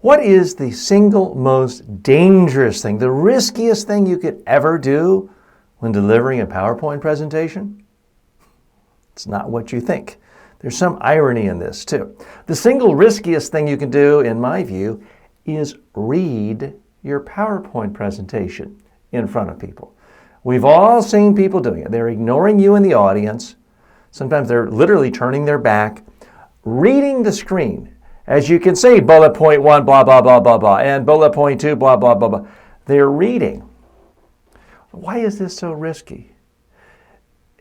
What is the single most dangerous thing, the riskiest thing you could ever do when delivering a PowerPoint presentation? It's not what you think. There's some irony in this too. The single riskiest thing you can do, in my view, is read your PowerPoint presentation in front of people. We've all seen people doing it. They're ignoring you in the audience. Sometimes they're literally turning their back, reading the screen. As you can see, bullet point 1, blah, blah, blah, blah, blah, and bullet point 2, blah, blah, blah, blah. They're reading. Why is this so risky?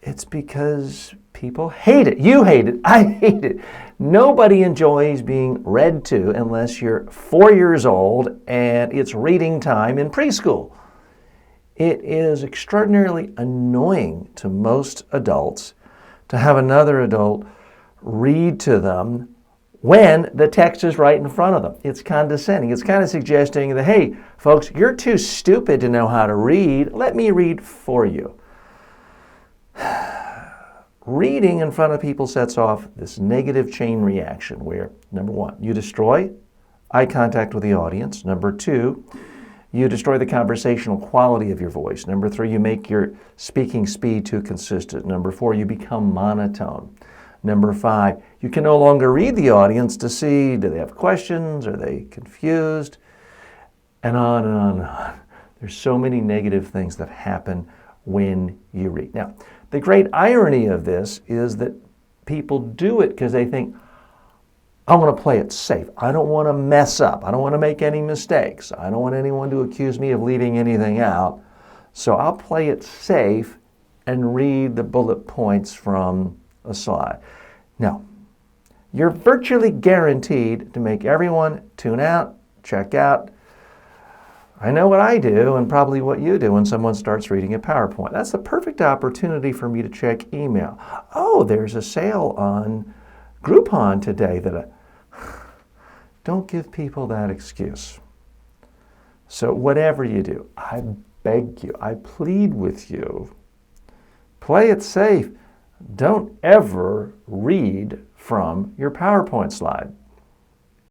It's because people hate it. You hate it. I hate it. Nobody enjoys being read to unless you're 4 years old and it's reading time in preschool. It is extraordinarily annoying to most adults to have another adult read to them when the text is right in front of them. It's condescending. It's kind of suggesting that, hey, folks, you're too stupid to know how to read. Let me read for you. Reading in front of people sets off this negative chain reaction where, number one, you destroy eye contact with the audience. Number two, you destroy the conversational quality of your voice. Number three, you make your speaking speed too consistent. Number four, you become monotone. Number five, you can no longer read the audience to see, do they have questions? Are they confused? And on and on and on. There's so many negative things that happen when you read. Now, the great irony of this is that people do it because they think, I want to play it safe. I don't want to mess up. I don't want to make any mistakes. I don't want anyone to accuse me of leaving anything out. So I'll play it safe and read the bullet points from a slide. Now, you're virtually guaranteed to make everyone tune out, check out. I know what I do and probably what you do when someone starts reading a PowerPoint. That's the perfect opportunity for me to check email. Oh, there's a sale on Groupon today don't give people that excuse. So whatever you do, I beg you, I plead with you, play it safe. Don't ever read from your PowerPoint slide.